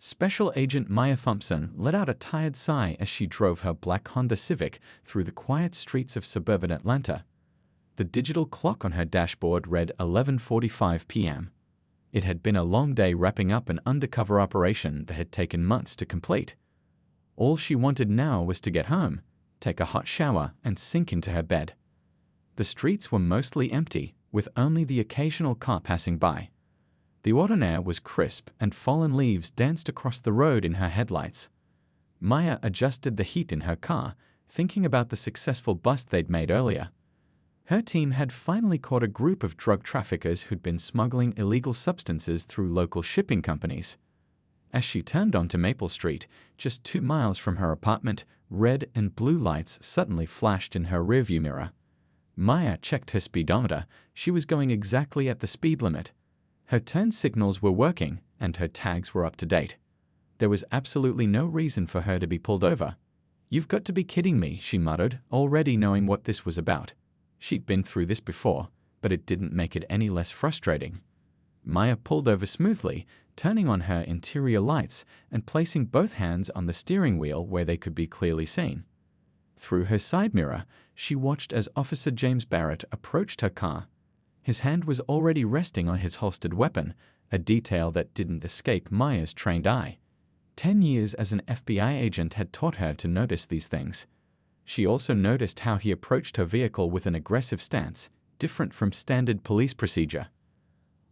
Special Agent Maya Thompson let out a tired sigh as she drove her black Honda Civic through the quiet streets of suburban Atlanta. The digital clock on her dashboard read 11:45 p.m. It had been a long day wrapping up an undercover operation that had taken months to complete. All she wanted now was to get home, take a hot shower, and sink into her bed. The streets were mostly empty, with only the occasional car passing by. The autumn air was crisp, and fallen leaves danced across the road in her headlights. Maya adjusted the heat in her car, thinking about the successful bust they'd made earlier. Her team had finally caught a group of drug traffickers who'd been smuggling illegal substances through local shipping companies. As she turned onto Maple Street, just 2 miles from her apartment, red and blue lights suddenly flashed in her rearview mirror. Maya checked her speedometer. She was going exactly at the speed limit. Her turn signals were working, and her tags were up to date. There was absolutely no reason for her to be pulled over. "You've got to be kidding me," she muttered, already knowing what this was about. She'd been through this before, but it didn't make it any less frustrating. Maya pulled over smoothly, turning on her interior lights and placing both hands on the steering wheel where they could be clearly seen. Through her side mirror, she watched as Officer James Barrett approached her car. His hand was already resting on his holstered weapon, a detail that didn't escape Maya's trained eye. 10 years as an FBI agent had taught her to notice these things. She also noticed how he approached her vehicle with an aggressive stance, different from standard police procedure.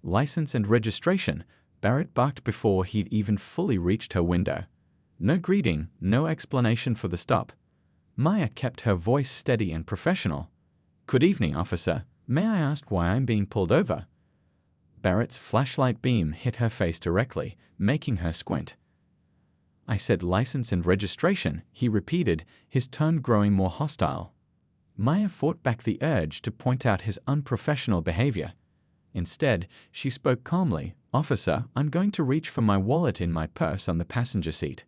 "License and registration," Barrett barked before he'd even fully reached her window. No greeting, no explanation for the stop. Maya kept her voice steady and professional. "Good evening, officer. May I ask why I'm being pulled over?" Barrett's flashlight beam hit her face directly, making her squint. "I said license and registration," he repeated, his tone growing more hostile. Maya fought back the urge to point out his unprofessional behavior. Instead, she spoke calmly. "Officer, I'm going to reach for my wallet in my purse on the passenger seat.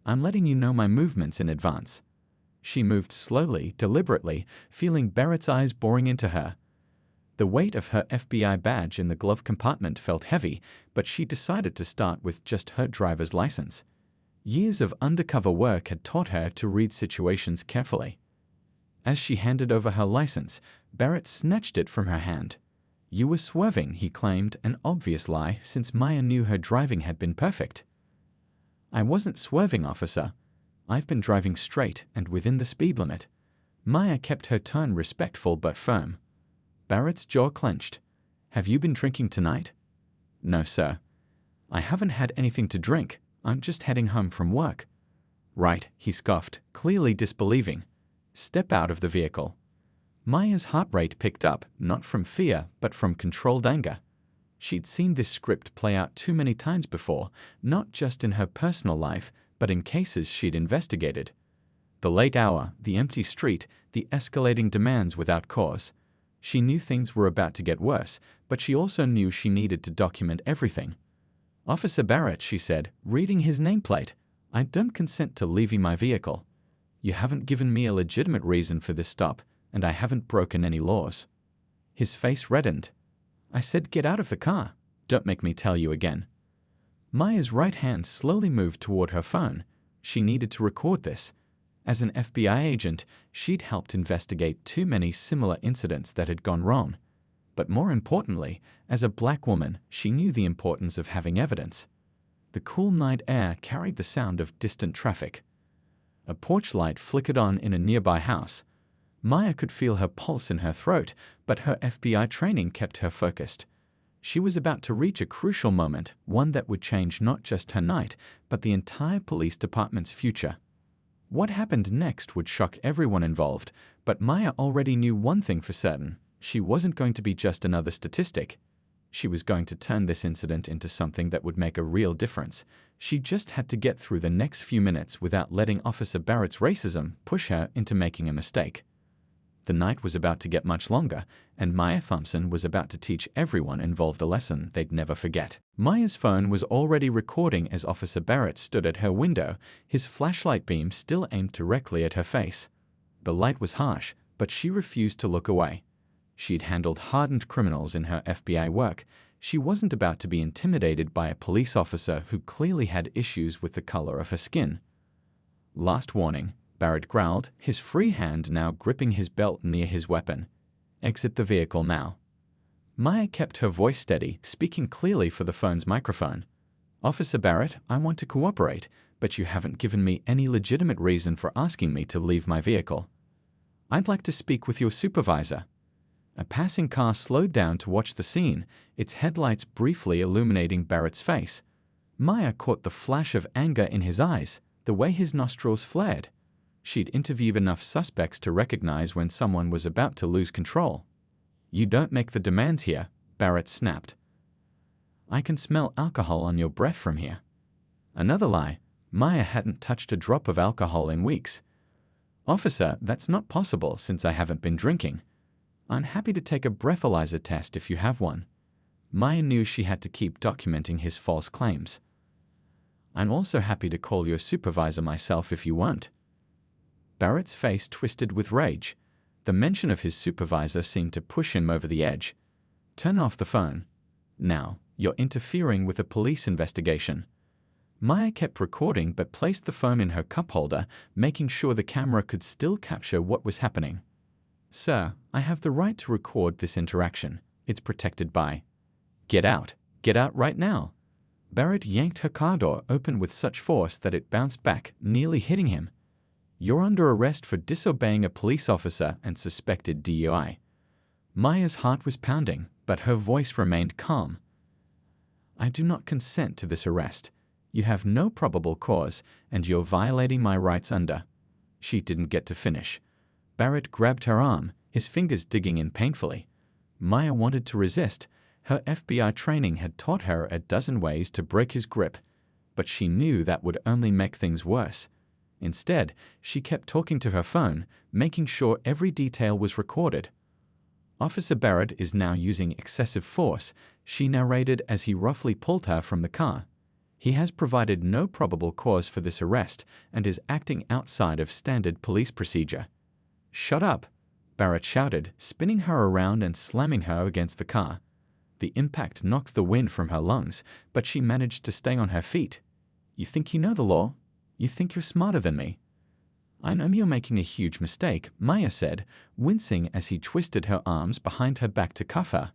I'm letting you know my movements in advance." She moved slowly, deliberately, feeling Barrett's eyes boring into her. The weight of her FBI badge in the glove compartment felt heavy, but she decided to start with just her driver's license. Years of undercover work had taught her to read situations carefully. As she handed over her license, Barrett snatched it from her hand. "You were swerving," he claimed, an obvious lie since Maya knew her driving had been perfect. "I wasn't swerving, officer. I've been driving straight and within the speed limit." Maya kept her tone respectful but firm. Barrett's jaw clenched. "Have you been drinking tonight?" "No, sir. I haven't had anything to drink. I'm just heading home from work." "Right," he scoffed, clearly disbelieving. "Step out of the vehicle." Maya's heart rate picked up, not from fear, but from controlled anger. She'd seen this script play out too many times before, not just in her personal life, but in cases she'd investigated. The late hour, the empty street, the escalating demands without cause. She knew things were about to get worse, but she also knew she needed to document everything. "Officer Barrett," she said, reading his nameplate, "I don't consent to leaving my vehicle. You haven't given me a legitimate reason for this stop, and I haven't broken any laws." His face reddened. "I said get out of the car. Don't make me tell you again." Maya's right hand slowly moved toward her phone. She needed to record this. As an FBI agent, she'd helped investigate too many similar incidents that had gone wrong. But more importantly, as a black woman, she knew the importance of having evidence. The cool night air carried the sound of distant traffic. A porch light flickered on in a nearby house. Maya could feel her pulse in her throat, but her FBI training kept her focused. She was about to reach a crucial moment, one that would change not just her night, but the entire police department's future. What happened next would shock everyone involved, but Maya already knew one thing for certain. She wasn't going to be just another statistic. She was going to turn this incident into something that would make a real difference. She just had to get through the next few minutes without letting Officer Barrett's racism push her into making a mistake. The night was about to get much longer, and Maya Thompson was about to teach everyone involved a lesson they'd never forget. Maya's phone was already recording as Officer Barrett stood at her window, his flashlight beam still aimed directly at her face. The light was harsh, but she refused to look away. She'd handled hardened criminals in her FBI work. She wasn't about to be intimidated by a police officer who clearly had issues with the color of her skin. "Last warning," Barrett growled, his free hand now gripping his belt near his weapon. "Exit the vehicle now." Maya kept her voice steady, speaking clearly for the phone's microphone. "Officer Barrett, I want to cooperate, but you haven't given me any legitimate reason for asking me to leave my vehicle. I'd like to speak with your supervisor." A passing car slowed down to watch the scene, its headlights briefly illuminating Barrett's face. Maya caught the flash of anger in his eyes, the way his nostrils flared. She'd interviewed enough suspects to recognize when someone was about to lose control. "You don't make the demands here," Barrett snapped. "I can smell alcohol on your breath from here." Another lie. Maya hadn't touched a drop of alcohol in weeks. "Officer, that's not possible since I haven't been drinking. I'm happy to take a breathalyzer test if you have one." Maya knew she had to keep documenting his false claims. "I'm also happy to call your supervisor myself if you won't." Barrett's face twisted with rage. The mention of his supervisor seemed to push him over the edge. "Turn off the phone. Now, you're interfering with a police investigation." Maya kept recording but placed the phone in her cup holder, making sure the camera could still capture what was happening. "Sir, I have the right to record this interaction. It's protected by—" "Get out. Get out right now." Barrett yanked her car door open with such force that it bounced back, nearly hitting him. "You're under arrest for disobeying a police officer and suspected DUI." Maya's heart was pounding, but her voice remained calm. "I do not consent to this arrest. You have no probable cause, and you're violating my rights under—" She didn't get to finish. Barrett grabbed her arm, his fingers digging in painfully. Maya wanted to resist. Her FBI training had taught her a dozen ways to break his grip, but she knew that would only make things worse. Instead, she kept talking to her phone, making sure every detail was recorded. "Officer Barrett is now using excessive force," she narrated as he roughly pulled her from the car. "He has provided no probable cause for this arrest and is acting outside of standard police procedure." "Shut up," Barrett shouted, spinning her around and slamming her against the car. The impact knocked the wind from her lungs, but she managed to stay on her feet. "You think you know the law? You think you're smarter than me?" "I know you're making a huge mistake," Maya said, wincing as he twisted her arms behind her back to cuff her.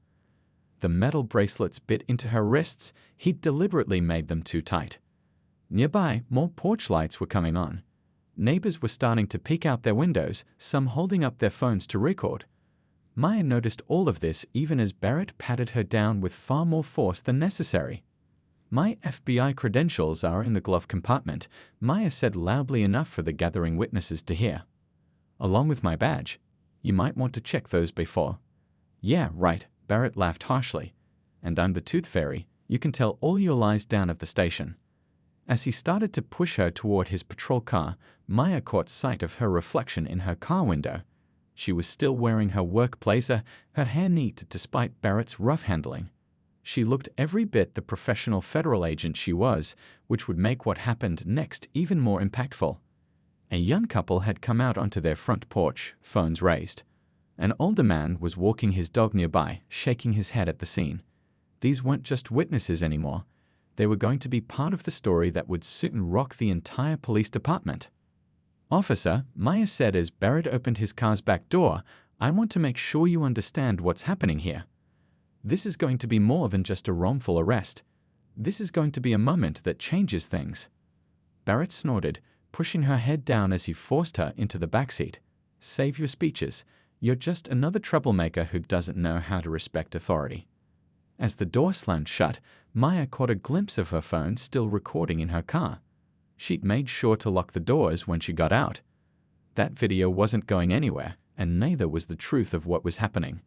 The metal bracelets bit into her wrists. He'd deliberately made them too tight. Nearby, more porch lights were coming on. Neighbors were starting to peek out their windows, some holding up their phones to record. Maya noticed all of this even as Barrett patted her down with far more force than necessary. "My FBI credentials are in the glove compartment," Maya said loudly enough for the gathering witnesses to hear. "Along with my badge. You might want to check those before." "Yeah, right," Barrett laughed harshly. "And I'm the Tooth Fairy. You can tell all your lies down at the station." As he started to push her toward his patrol car, Maya caught sight of her reflection in her car window. She was still wearing her work blazer, her hair neat despite Barrett's rough handling. She looked every bit the professional federal agent she was, which would make what happened next even more impactful. A young couple had come out onto their front porch, phones raised. An older man was walking his dog nearby, shaking his head at the scene. These weren't just witnesses anymore. They were going to be part of the story that would soon rock the entire police department. "Officer," Maya said as Barrett opened his car's back door, "I want to make sure you understand what's happening here. This is going to be more than just a wrongful arrest. This is going to be a moment that changes things." Barrett snorted, pushing her head down as he forced her into the backseat. "Save your speeches. You're just another troublemaker who doesn't know how to respect authority." As the door slammed shut, Maya caught a glimpse of her phone still recording in her car. She'd made sure to lock the doors when she got out. That video wasn't going anywhere, and neither was the truth of what was happening.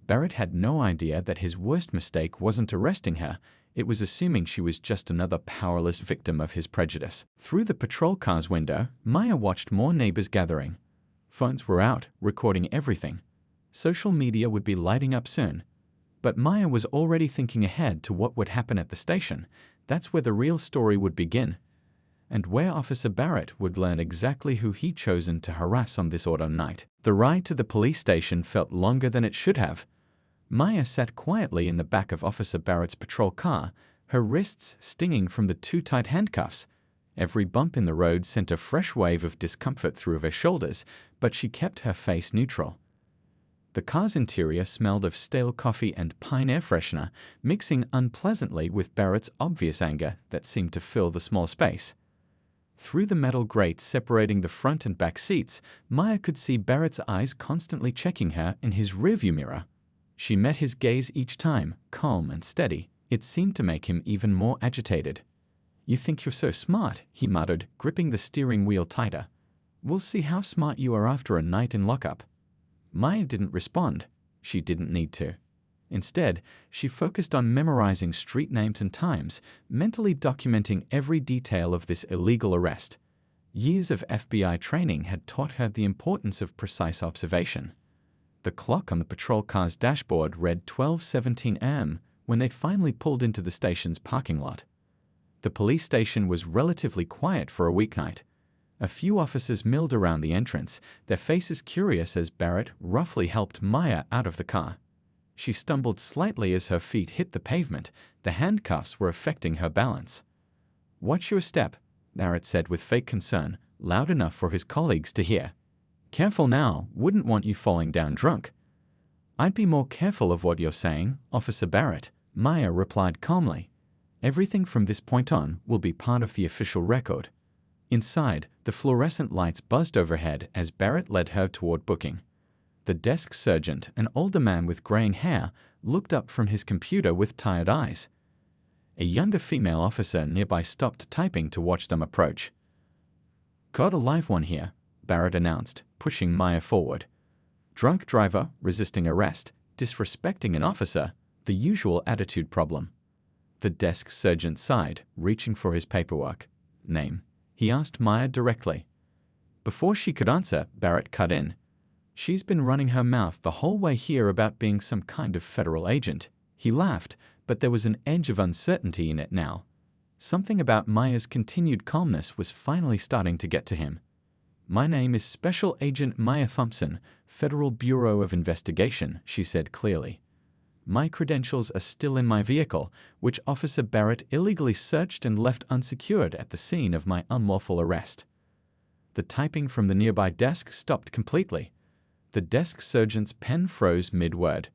Barrett had no idea that his worst mistake wasn't arresting her. It was assuming she was just another powerless victim of his prejudice. Through the patrol car's window, Maya watched more neighbors gathering. Phones were out, recording everything. Social media would be lighting up soon. But Maya was already thinking ahead to what would happen at the station. That's where the real story would begin, and where Officer Barrett would learn exactly who he'd chosen to harass on this autumn night. The ride to the police station felt longer than it should have. Maya sat quietly in the back of Officer Barrett's patrol car, her wrists stinging from the too tight handcuffs. Every bump in the road sent a fresh wave of discomfort through her shoulders, but she kept her face neutral. The car's interior smelled of stale coffee and pine air freshener, mixing unpleasantly with Barrett's obvious anger that seemed to fill the small space. Through the metal grates separating the front and back seats, Maya could see Barrett's eyes constantly checking her in his rearview mirror. She met his gaze each time, calm and steady. It seemed to make him even more agitated. "You think you're so smart," he muttered, gripping the steering wheel tighter. "We'll see how smart you are after a night in lockup." Maya didn't respond. She didn't need to. Instead, she focused on memorizing street names and times, mentally documenting every detail of this illegal arrest. Years of FBI training had taught her the importance of precise observation. The clock on the patrol car's dashboard read 12:17 a.m. when they finally pulled into the station's parking lot. The police station was relatively quiet for a weeknight. A few officers milled around the entrance, their faces curious as Barrett roughly helped Maya out of the car. She stumbled slightly as her feet hit the pavement. The handcuffs were affecting her balance. "Watch your step," Barrett said with fake concern, loud enough for his colleagues to hear. "Careful now, wouldn't want you falling down drunk." "I'd be more careful of what you're saying, Officer Barrett," Maya replied calmly. "Everything from this point on will be part of the official record." Inside, the fluorescent lights buzzed overhead as Barrett led her toward booking. The desk sergeant, an older man with graying hair, looked up from his computer with tired eyes. A younger female officer nearby stopped typing to watch them approach. "Got a live one here," Barrett announced, pushing Maya forward. "Drunk driver, resisting arrest, disrespecting an officer, the usual attitude problem." The desk sergeant sighed, reaching for his paperwork. "Name?" he asked Maya directly. Before she could answer, Barrett cut in. "She's been running her mouth the whole way here about being some kind of federal agent." He laughed, but there was an edge of uncertainty in it now. Something about Maya's continued calmness was finally starting to get to him. "My name is Special Agent Maya Thompson, Federal Bureau of Investigation," she said clearly. "My credentials are still in my vehicle, which Officer Barrett illegally searched and left unsecured at the scene of my unlawful arrest." The typing from the nearby desk stopped completely. The desk sergeant's pen froze mid-word.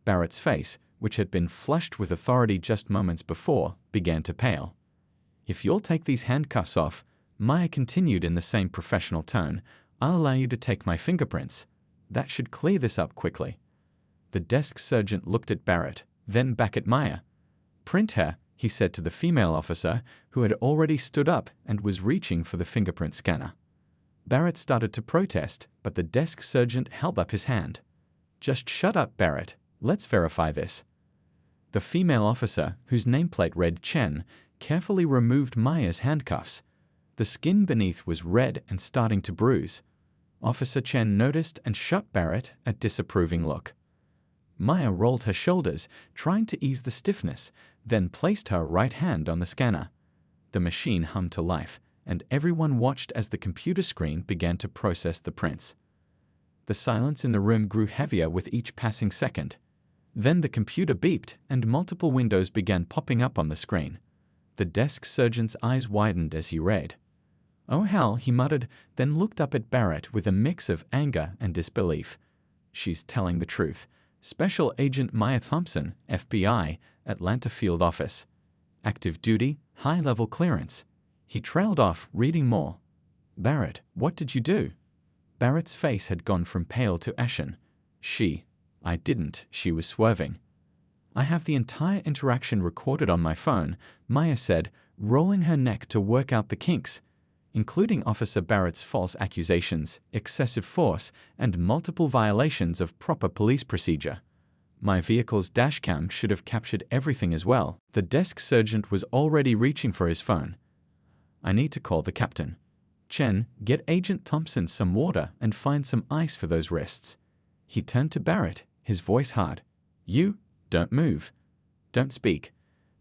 Barrett's face, which had been flushed with authority just moments before, began to pale. "If you'll take these handcuffs off," Maya continued in the same professional tone, "I'll allow you to take my fingerprints. That should clear this up quickly." The desk sergeant looked at Barrett, then back at Maya. "Print her," he said to the female officer, who had already stood up and was reaching for the fingerprint scanner. Barrett started to protest, but the desk sergeant held up his hand. "Just shut up, Barrett. Let's verify this." The female officer, whose nameplate read Chen, carefully removed Maya's handcuffs. The skin beneath was red and starting to bruise. Officer Chen noticed and shot Barrett a disapproving look. Maya rolled her shoulders, trying to ease the stiffness, then placed her right hand on the scanner. The machine hummed to life, and everyone watched as the computer screen began to process the prints. The silence in the room grew heavier with each passing second. Then the computer beeped, and multiple windows began popping up on the screen. The desk sergeant's eyes widened as he read. "Oh hell," he muttered, then looked up at Barrett with a mix of anger and disbelief. "She's telling the truth. Special Agent Maya Thompson, FBI, Atlanta Field Office. Active duty, high-level clearance." He trailed off, reading more. "Barrett, what did you do?" Barrett's face had gone from pale to ashen. I didn't," she was swerving. "I have the entire interaction recorded on my phone," Maya said, rolling her neck to work out the kinks, including Officer Barrett's false accusations, excessive force, and multiple violations of proper police procedure. My vehicle's dashcam should have captured everything as well. The desk sergeant was already reaching for his phone. "I need to call the captain. Chen, get Agent Thompson some water and find some ice for those wrists." He turned to Barrett, his voice hard. "You, don't move. Don't speak.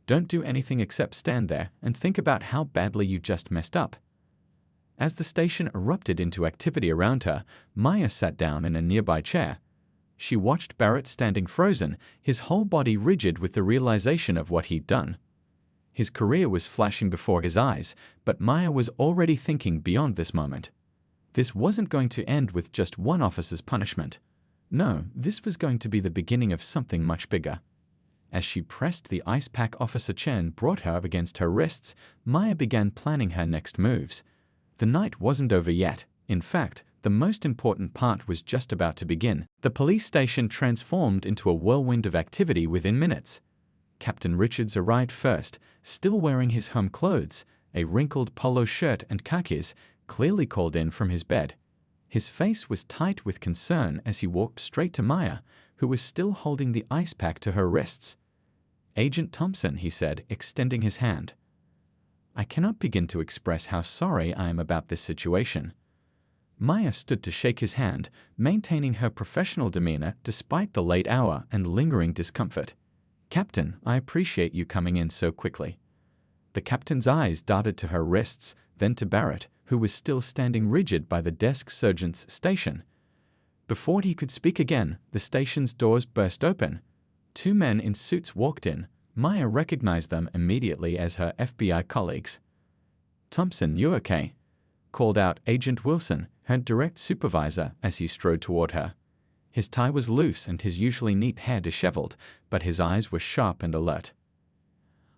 Don't do anything except stand there and think about how badly you just messed up." As the station erupted into activity around her, Maya sat down in a nearby chair. She watched Barrett standing frozen, his whole body rigid with the realization of what he'd done. His career was flashing before his eyes, but Maya was already thinking beyond this moment. This wasn't going to end with just one officer's punishment. No, this was going to be the beginning of something much bigger. As she pressed the ice pack Officer Chen brought her up against her wrists, Maya began planning her next moves. The night wasn't over yet. In fact, the most important part was just about to begin. The police station transformed into a whirlwind of activity within minutes. Captain Richards arrived first, still wearing his home clothes, a wrinkled polo shirt and khakis, clearly called in from his bed. His face was tight with concern as he walked straight to Maya, who was still holding the ice pack to her wrists. "Agent Thompson," he said, extending his hand. "I cannot begin to express how sorry I am about this situation." Maya stood to shake his hand, maintaining her professional demeanor despite the late hour and lingering discomfort. "Captain, I appreciate you coming in so quickly." The captain's eyes darted to her wrists, then to Barrett, who was still standing rigid by the desk sergeant's station. Before he could speak again, the station's doors burst open. 2 men in suits walked in. Maya recognized them immediately as her FBI colleagues. "Thompson, you okay?" called out Agent Wilson, her direct supervisor, as he strode toward her. His tie was loose and his usually neat hair disheveled, but his eyes were sharp and alert.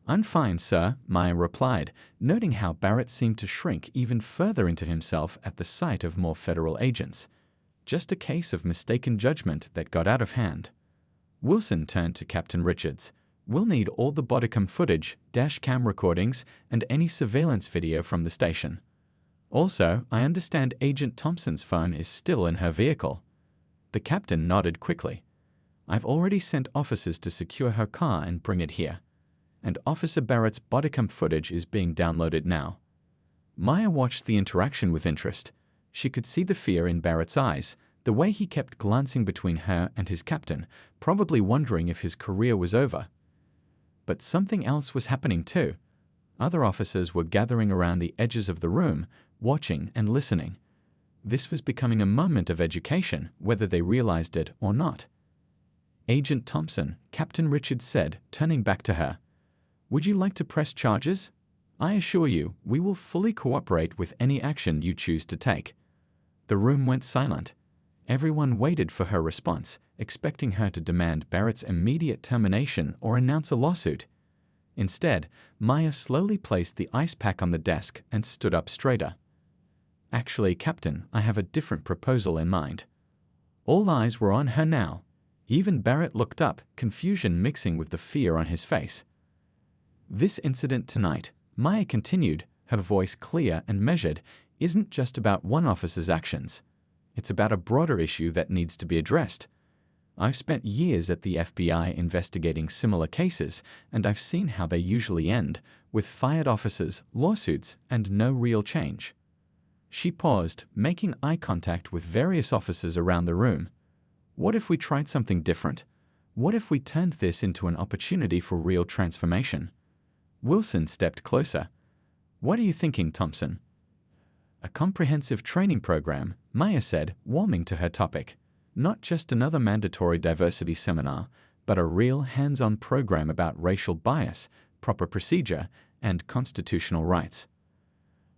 "I'm fine, sir," Maya replied, noting how Barrett seemed to shrink even further into himself at the sight of more federal agents. Just a case of mistaken judgment that got out of hand. Wilson turned to Captain Richards. "We'll need all the bodycam footage, dash cam recordings, and any surveillance video from the station. Also, I understand Agent Thompson's phone is still in her vehicle." The captain nodded quickly. "I've already sent officers to secure her car and bring it here. And Officer Barrett's bodycam footage is being downloaded now." Maya watched the interaction with interest. She could see the fear in Barrett's eyes, the way he kept glancing between her and his captain, probably wondering if his career was over. But something else was happening too. Other officers were gathering around the edges of the room, watching and listening. This was becoming a moment of education, whether they realized it or not. "Agent Thompson," Captain Richards said, turning back to her. "Would you like to press charges? I assure you, we will fully cooperate with any action you choose to take." The room went silent. Everyone waited for her response, expecting her to demand Barrett's immediate termination or announce a lawsuit. Instead, Maya slowly placed the ice pack on the desk and stood up straighter. "Actually, Captain, I have a different proposal in mind." All eyes were on her now. Even Barrett looked up, confusion mixing with the fear on his face. "This incident tonight," Maya continued, her voice clear and measured, "isn't just about one officer's actions. It's about a broader issue that needs to be addressed. I've spent years at the FBI investigating similar cases, and I've seen how they usually end, with fired officers, lawsuits, and no real change." She paused, making eye contact with various officers around the room. "What if we tried something different? What if we turned this into an opportunity for real transformation?" Wilson stepped closer. "What are you thinking, Thompson?" "A comprehensive training program," Maya said, warming to her topic. "Not just another mandatory diversity seminar, but a real hands-on program about racial bias, proper procedure, and constitutional rights.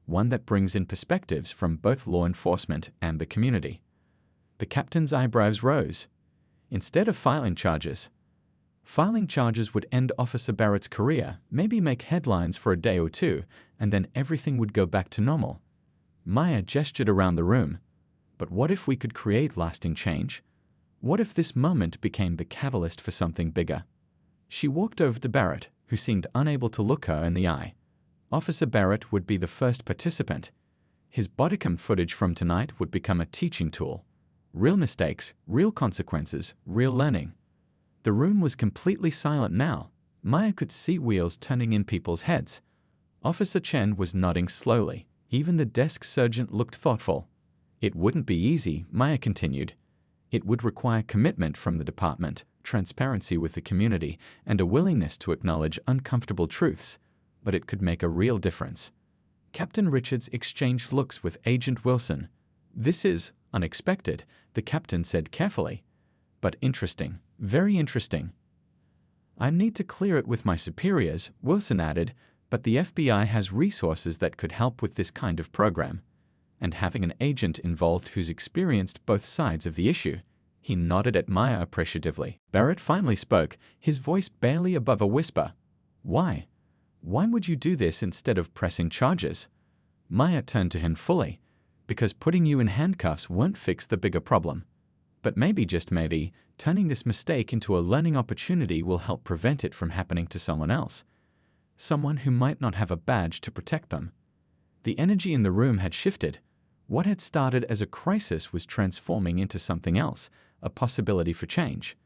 One that brings in perspectives from both law enforcement and the community." The captain's eyebrows rose. "Instead of filing charges would end Officer Barrett's career, maybe make headlines for a day or two, and then everything would go back to normal." Maya gestured around the room. "But what if we could create lasting change? What if this moment became the catalyst for something bigger?" She walked over to Barrett, who seemed unable to look her in the eye. Officer Barrett would be the first participant. His bodycam footage from tonight would become a teaching tool. Real mistakes, real consequences, real learning. The room was completely silent now. Maya could see wheels turning in people's heads. Officer Chen was nodding slowly. Even the desk sergeant looked thoughtful. "It wouldn't be easy," Maya continued. "It would require commitment from the department, transparency with the community, and a willingness to acknowledge uncomfortable truths. But it could make a real difference." Captain Richards exchanged looks with Agent Wilson. "This is unexpected," the captain said carefully. But interesting, very interesting. I need to clear it with my superiors, Wilson added, but the FBI has resources that could help with this kind of program. And having an agent involved who's experienced both sides of the issue. He nodded at Maya appreciatively. Barrett finally spoke, his voice barely above a whisper. Why? Why would you do this instead of pressing charges? Maya turned to him fully. Because putting you in handcuffs won't fix the bigger problem. But maybe, just maybe, turning this mistake into a learning opportunity will help prevent it from happening to someone else. Someone who might not have a badge to protect them. The energy in the room had shifted. What had started as a crisis was transforming into something else, a possibility for change.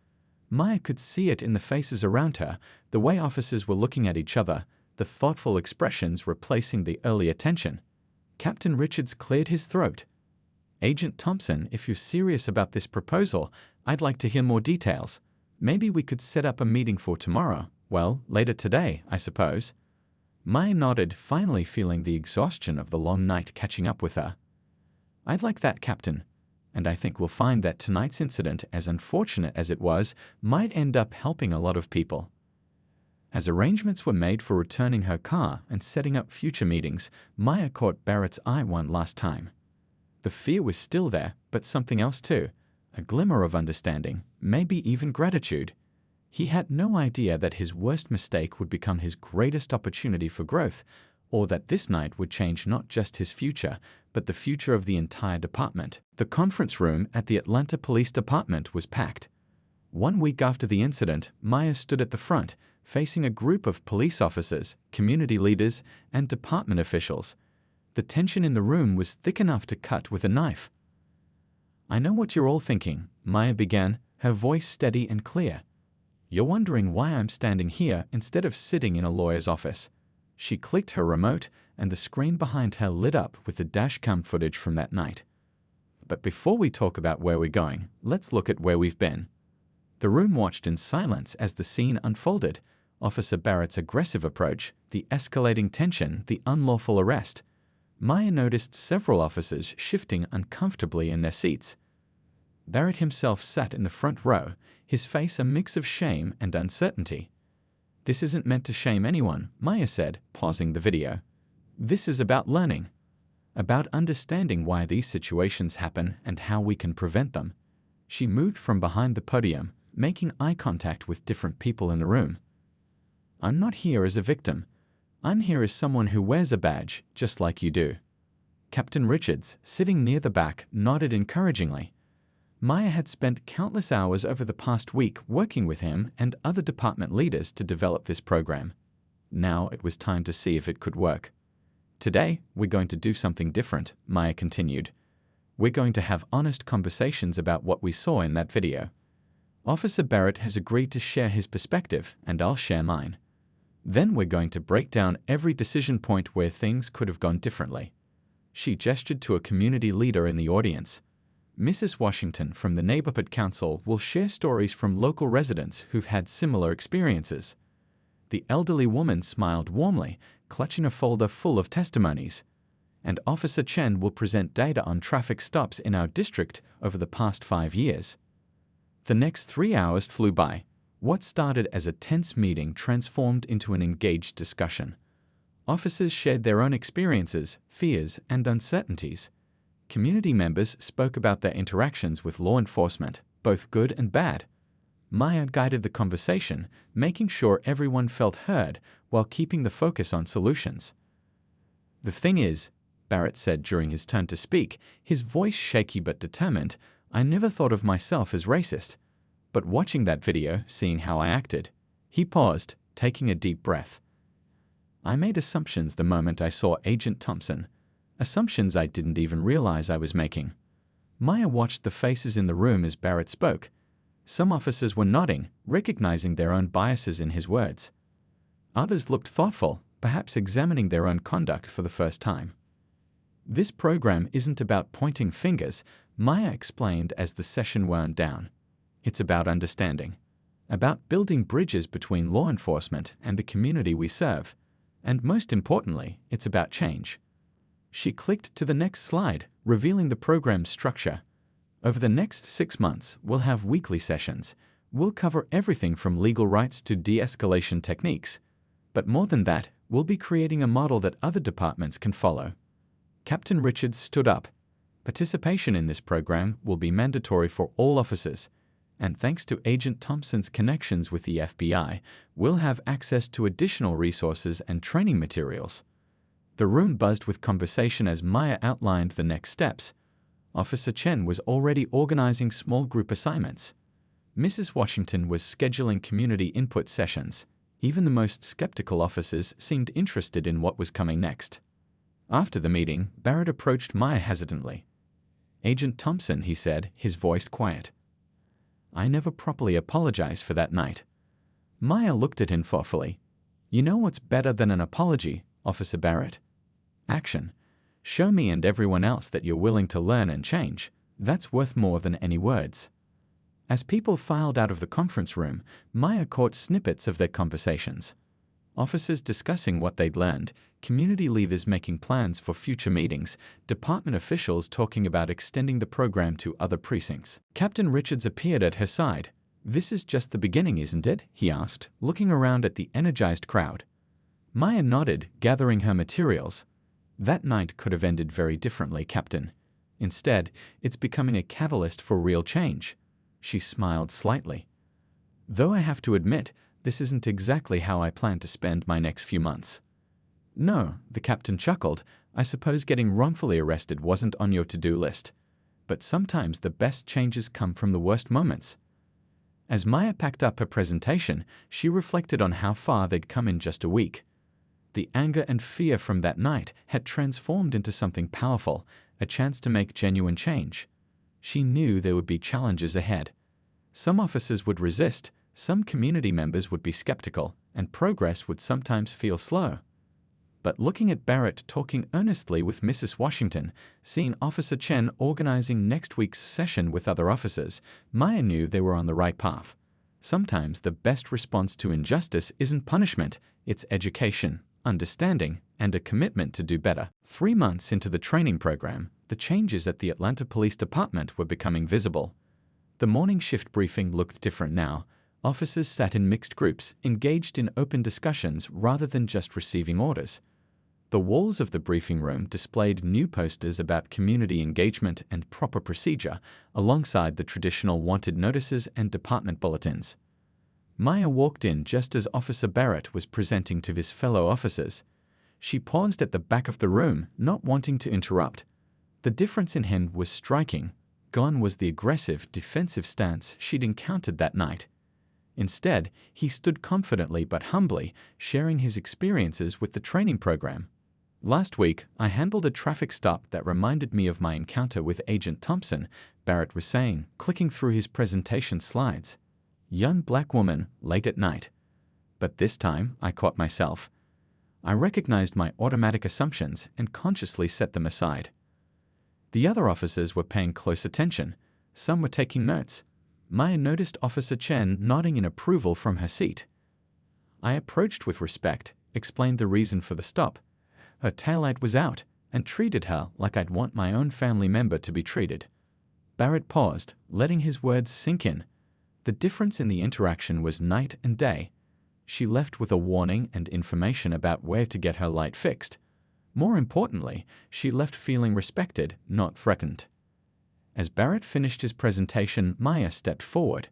Maya could see it in the faces around her, the way officers were looking at each other, the thoughtful expressions replacing the earlier tension. Captain Richards cleared his throat. Agent Thompson, if you're serious about this proposal, I'd like to hear more details. Maybe we could set up a meeting for tomorrow. Well, later today, I suppose. Maya nodded, finally feeling the exhaustion of the long night catching up with her. I'd like that, Captain. And I think we'll find that tonight's incident, as unfortunate as it was, might end up helping a lot of people. As arrangements were made for returning her car and setting up future meetings, Maya caught Barrett's eye one last time. The fear was still there, but something else too. A glimmer of understanding, maybe even gratitude. He had no idea that his worst mistake would become his greatest opportunity for growth, or that this night would change not just his future, but the future of the entire department. The conference room at the Atlanta Police Department was packed. 1 week after the incident, Maya stood at the front, facing a group of police officers, community leaders, and department officials. The tension in the room was thick enough to cut with a knife. I know what you're all thinking, Maya began, her voice steady and clear. You're wondering why I'm standing here instead of sitting in a lawyer's office. She clicked her remote, and the screen behind her lit up with the dashcam footage from that night. But before we talk about where we're going, let's look at where we've been. The room watched in silence as the scene unfolded. Officer Barrett's aggressive approach, the escalating tension, the unlawful arrest. Maya noticed several officers shifting uncomfortably in their seats. Barrett himself sat in the front row, his face a mix of shame and uncertainty. This isn't meant to shame anyone, Maya said, pausing the video. This is about learning. About understanding why these situations happen and how we can prevent them. She moved from behind the podium, making eye contact with different people in the room. I'm not here as a victim. I'm here as someone who wears a badge, just like you do. Captain Richards, sitting near the back, nodded encouragingly. Maya had spent countless hours over the past week working with him and other department leaders to develop this program. Now it was time to see if it could work. Today, we're going to do something different, Maya continued. We're going to have honest conversations about what we saw in that video. Officer Barrett has agreed to share his perspective, and I'll share mine. Then we're going to break down every decision point where things could have gone differently. She gestured to a community leader in the audience. Mrs. Washington from the Neighborhood Council will share stories from local residents who've had similar experiences. The elderly woman smiled warmly, clutching a folder full of testimonies. And Officer Chen will present data on traffic stops in our district over the past 5 years. The next 3 hours flew by. What started as a tense meeting transformed into an engaged discussion. Officers shared their own experiences, fears, and uncertainties. Community members spoke about their interactions with law enforcement, both good and bad. Maya guided the conversation, making sure everyone felt heard while keeping the focus on solutions. The thing is, Barrett said during his turn to speak, his voice shaky but determined, I never thought of myself as racist. But watching that video, seeing how I acted, he paused, taking a deep breath. I made assumptions the moment I saw Agent Thompson. Assumptions I didn't even realize I was making. Maya watched the faces in the room as Barrett spoke. Some officers were nodding, recognizing their own biases in his words. Others looked thoughtful, perhaps examining their own conduct for the first time. This program isn't about pointing fingers, Maya explained as the session wound down. It's about understanding. About building bridges between law enforcement and the community we serve. And most importantly, it's about change. She clicked to the next slide, revealing the program's structure. Over the next 6 months, we'll have weekly sessions. We'll cover everything from legal rights to de-escalation techniques. But more than that, we'll be creating a model that other departments can follow. Captain Richards stood up. Participation in this program will be mandatory for all officers, and thanks to Agent Thompson's connections with the FBI, we'll have access to additional resources and training materials. The room buzzed with conversation as Maya outlined the next steps. Officer Chen was already organizing small group assignments. Mrs. Washington was scheduling community input sessions. Even the most skeptical officers seemed interested in what was coming next. After the meeting, Barrett approached Maya hesitantly. "Agent Thompson," he said, his voice quiet. "I never properly apologized for that night." Maya looked at him thoughtfully. "You know what's better than an apology, Officer Barrett? Action. Show me and everyone else that you're willing to learn and change. That's worth more than any words." As people filed out of the conference room, Maya caught snippets of their conversations. Officers discussing what they'd learned, community leaders making plans for future meetings, department officials talking about extending the program to other precincts. Captain Richards appeared at her side. "This is just the beginning, isn't it?" he asked, looking around at the energized crowd. Maya nodded, gathering her materials. "That night could have ended very differently, Captain. Instead, it's becoming a catalyst for real change." She smiled slightly. "Though I have to admit, this isn't exactly how I plan to spend my next few months." "No," the captain chuckled. "I suppose getting wrongfully arrested wasn't on your to-do list. But sometimes the best changes come from the worst moments." As Maya packed up her presentation, she reflected on how far they'd come in just a week. The anger and fear from that night had transformed into something powerful, a chance to make genuine change. She knew there would be challenges ahead. Some officers would resist, some community members would be skeptical, and progress would sometimes feel slow. But looking at Barrett talking earnestly with Mrs. Washington, seeing Officer Chen organizing next week's session with other officers, Maya knew they were on the right path. Sometimes the best response to injustice isn't punishment, it's education, understanding, and a commitment to do better. 3 months into the training program, the changes at the Atlanta Police Department were becoming visible. The morning shift briefing looked different now. Officers sat in mixed groups, engaged in open discussions rather than just receiving orders. The walls of the briefing room displayed new posters about community engagement and proper procedure, alongside the traditional wanted notices and department bulletins. Maya walked in just as Officer Barrett was presenting to his fellow officers. She paused at the back of the room, not wanting to interrupt. The difference in him was striking. Gone was the aggressive, defensive stance she'd encountered that night. Instead, he stood confidently but humbly, sharing his experiences with the training program. "Last week, I handled a traffic stop that reminded me of my encounter with Agent Thompson," Barrett was saying, clicking through his presentation slides. "Young black woman, late at night. But this time, I caught myself. I recognized my automatic assumptions and consciously set them aside." The other officers were paying close attention. Some were taking notes. Maya noticed Officer Chen nodding in approval from her seat. "I approached with respect, explained the reason for the stop. Her taillight was out, and treated her like I'd want my own family member to be treated." Barrett paused, letting his words sink in. The difference in the interaction was night and day. She left with a warning and information about where to get her light fixed. More importantly, she left feeling respected, not threatened. As Barrett finished his presentation, Maya stepped forward.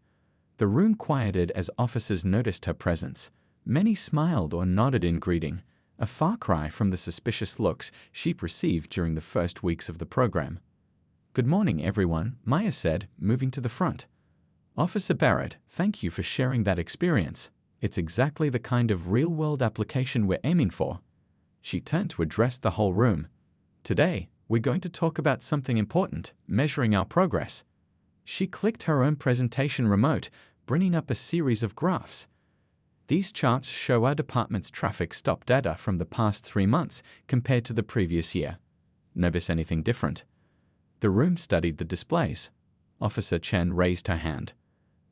The room quieted as officers noticed her presence. Many smiled or nodded in greeting, a far cry from the suspicious looks she'd received during the first weeks of the program. "Good morning, everyone," Maya said, moving to the front. "Officer Barrett, thank you for sharing that experience. It's exactly the kind of real-world application we're aiming for." She turned to address the whole room. "Today, we're going to talk about something important, measuring our progress." She clicked her own presentation remote, bringing up a series of graphs. "These charts show our department's traffic stop data from the past 3 months compared to the previous year. Notice anything different?" The room studied the displays. Officer Chen raised her hand.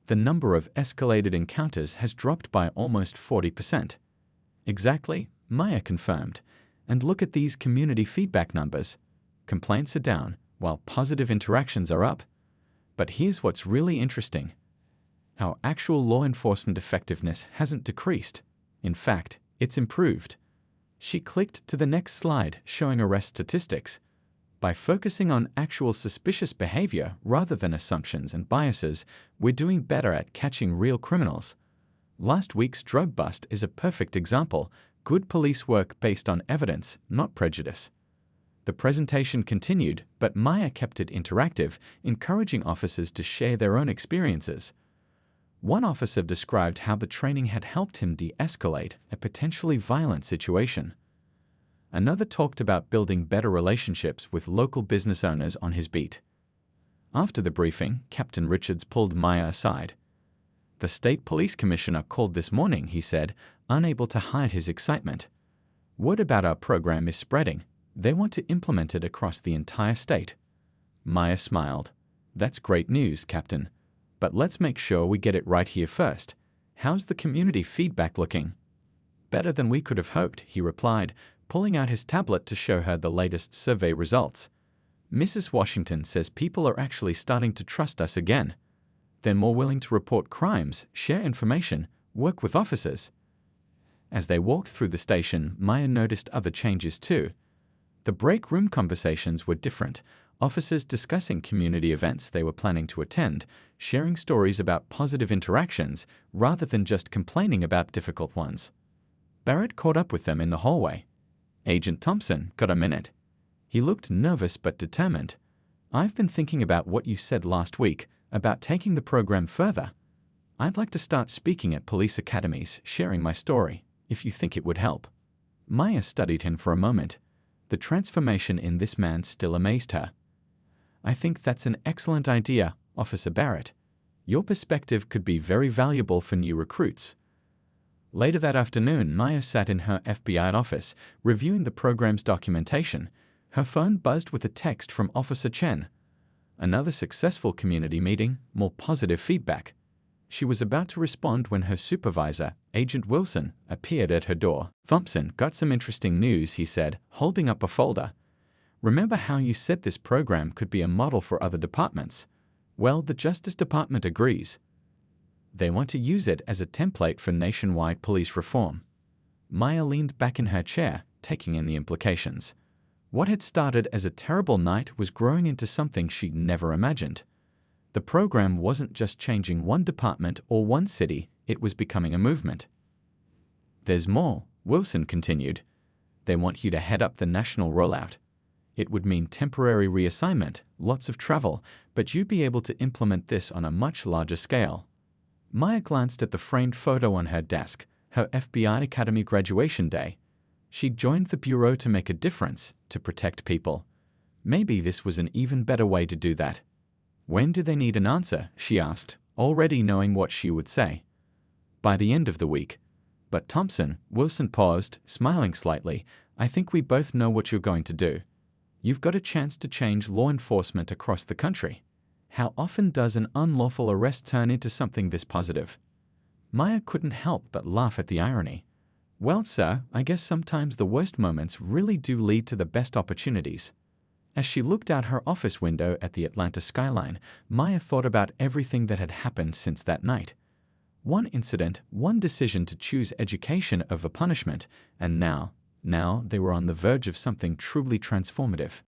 "The number of escalated encounters has dropped by almost 40%. "Exactly," Maya confirmed. "And look at these community feedback numbers. Complaints are down, while positive interactions are up." But here's what's really interesting. Our actual law enforcement effectiveness hasn't decreased. In fact, it's improved. She clicked to the next slide showing arrest statistics. By focusing on actual suspicious behavior rather than assumptions and biases, we're doing better at catching real criminals. Last week's drug bust is a perfect example. Good police work based on evidence, not prejudice. The presentation continued, but Maya kept it interactive, encouraging officers to share their own experiences. One officer described how the training had helped him de-escalate a potentially violent situation. Another talked about building better relationships with local business owners on his beat. After the briefing, Captain Richards pulled Maya aside. "The state police commissioner called this morning," he said, unable to hide his excitement. "Word about our program is spreading. They want to implement it across the entire state." Maya smiled. "That's great news, Captain. But let's make sure we get it right here first. How's the community feedback looking?" "Better than we could have hoped," he replied, pulling out his tablet to show her the latest survey results. "Mrs. Washington says people are actually starting to trust us again. They're more willing to report crimes, share information, work with officers." As they walked through the station, Maya noticed other changes too. The break room conversations were different. Officers discussing community events they were planning to attend, sharing stories about positive interactions rather than just complaining about difficult ones. Barrett caught up with them in the hallway. "Agent Thompson, got a minute?" He looked nervous but determined. "I've been thinking about what you said last week about taking the program further. I'd like to start speaking at police academies, sharing my story, if you think it would help." Maya studied him for a moment. The transformation in this man still amazed her. "I think that's an excellent idea, Officer Barrett. Your perspective could be very valuable for new recruits." Later that afternoon, Maya sat in her FBI office, reviewing the program's documentation. Her phone buzzed with a text from Officer Chen. Another successful community meeting, more positive feedback. She was about to respond when her supervisor, Agent Wilson, appeared at her door. "Thompson, got some interesting news," he said, holding up a folder. "Remember how you said this program could be a model for other departments? Well, the Justice Department agrees. They want to use it as a template for nationwide police reform." Maya leaned back in her chair, taking in the implications. What had started as a terrible night was growing into something she'd never imagined. The program wasn't just changing one department or one city, it was becoming a movement. "There's more," Wilson continued. "They want you to head up the national rollout. It would mean temporary reassignment, lots of travel, but you'd be able to implement this on a much larger scale." Maya glanced at the framed photo on her desk, her FBI Academy graduation day. She'd joined the bureau to make a difference, to protect people. Maybe this was an even better way to do that. "When do they need an answer?" she asked, already knowing what she would say. "By the end of the week." "But Thompson," Wilson paused, smiling slightly, "I think we both know what you're going to do. You've got a chance to change law enforcement across the country. How often does an unlawful arrest turn into something this positive?" Maya couldn't help but laugh at the irony. "Well, sir, I guess sometimes the worst moments really do lead to the best opportunities." As she looked out her office window at the Atlanta skyline, Maya thought about everything that had happened since that night. One incident, one decision to choose education over punishment, and now they were on the verge of something truly transformative.